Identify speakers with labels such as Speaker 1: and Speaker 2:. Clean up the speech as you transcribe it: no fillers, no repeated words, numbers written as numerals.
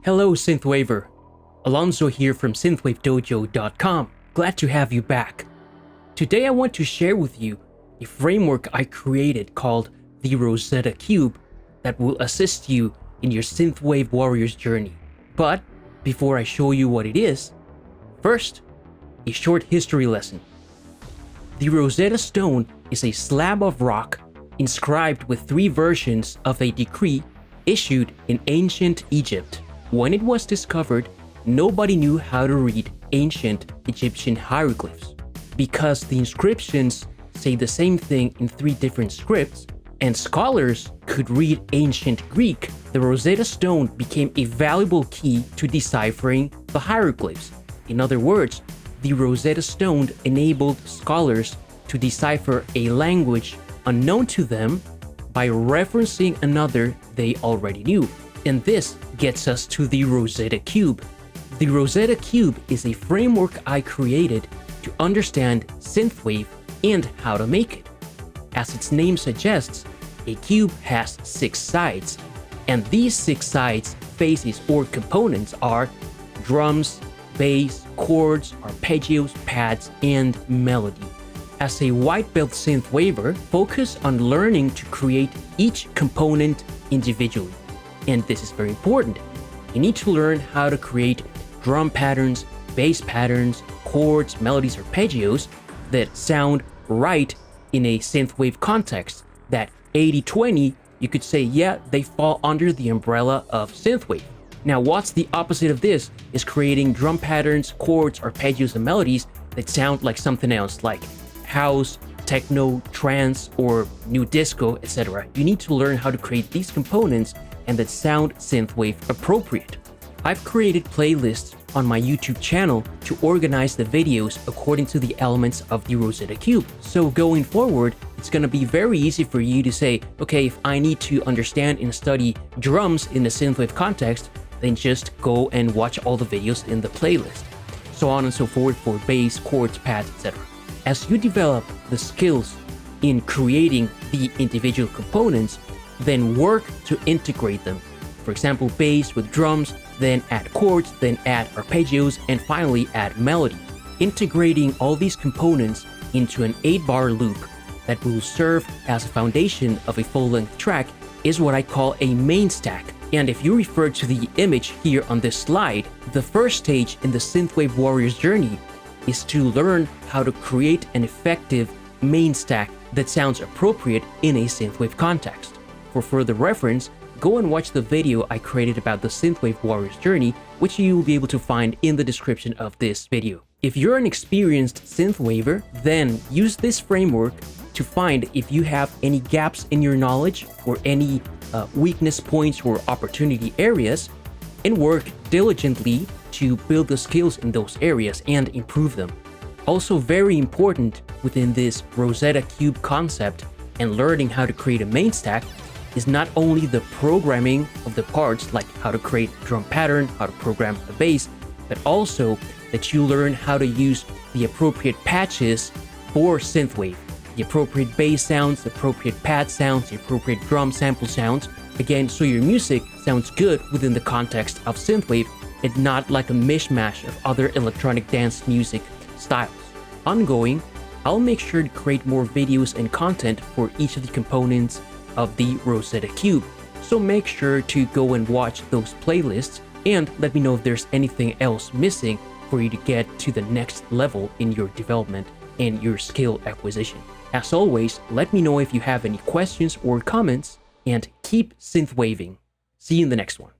Speaker 1: Hello Synthwaver, Alonso here from synthwavedojo.com. Glad to have you back. Today I want to share with you a framework I created called the Rosetta Cube that will assist you in your Synthwave Warriors journey. But before I show you what it is, first, a short history lesson. The Rosetta Stone is a slab of rock inscribed with 3 versions of a decree issued in ancient Egypt. When it was discovered, nobody knew how to read ancient Egyptian hieroglyphs. Because the inscriptions say the same thing in 3 different scripts, and scholars could read ancient Greek, the Rosetta Stone became a valuable key to deciphering the hieroglyphs. In other words, the Rosetta Stone enabled scholars to decipher a language unknown to them by referencing another they already knew. And this gets us to the Rosetta Cube. The Rosetta Cube is a framework I created to understand Synthwave and how to make it. As its name suggests, a cube has 6 sides, and these 6 sides, faces, or components are drums, bass, chords, arpeggios, pads, and melody. As a white belt synthwaver, focus on learning to create each component individually. And this is very important. You need to learn how to create drum patterns, bass patterns, chords, melodies, arpeggios that sound right in a synthwave context. That 80-20, you could say, yeah, they fall under the umbrella of synthwave. Now, what's the opposite of this is creating drum patterns, chords, arpeggios, and melodies that sound like something else, like house, techno, trance, or new disco, etc. You need to learn how to create these components and that sound synthwave appropriate. I've created playlists on my YouTube channel to organize the videos according to the elements of the Rosetta Cube. So going forward, it's gonna be very easy for you to say, okay, if I need to understand and study drums in the synthwave context, then just go and watch all the videos in the playlist. So on and so forth for bass, chords, pads, etc. As you develop the skills in creating the individual components, then work to integrate them. For example, bass with drums, then add chords, then add arpeggios, and finally add melody. Integrating all these components into an 8-bar loop that will serve as a foundation of a full-length track is what I call a main stack. And if you refer to the image here on this slide, the first stage in the Synthwave Warriors journey is to learn how to create an effective main stack that sounds appropriate in a synthwave context. For further reference, go and watch the video I created about the Synthwave Warriors journey, which you will be able to find in the description of this video. If you're an experienced synthwaver, then use this framework to find if you have any gaps in your knowledge or any weakness points or opportunity areas, and work diligently to build the skills in those areas and improve them. Also very important within this Rosetta Cube concept and learning how to create a main stack is not only the programming of the parts, like how to create a drum pattern, how to program a bass, but also that you learn how to use the appropriate patches for synthwave, the appropriate bass sounds, the appropriate pad sounds, the appropriate drum sample sounds, again, so your music sounds good within the context of synthwave and not like a mishmash of other electronic dance music styles. Ongoing, I'll make sure to create more videos and content for each of the components of the Rosetta Cube, so make sure to go and watch those playlists and let me know if there's anything else missing for you to get to the next level in your development and your skill acquisition. As always, let me know if you have any questions or comments, and keep synthwaving. See you in the next one.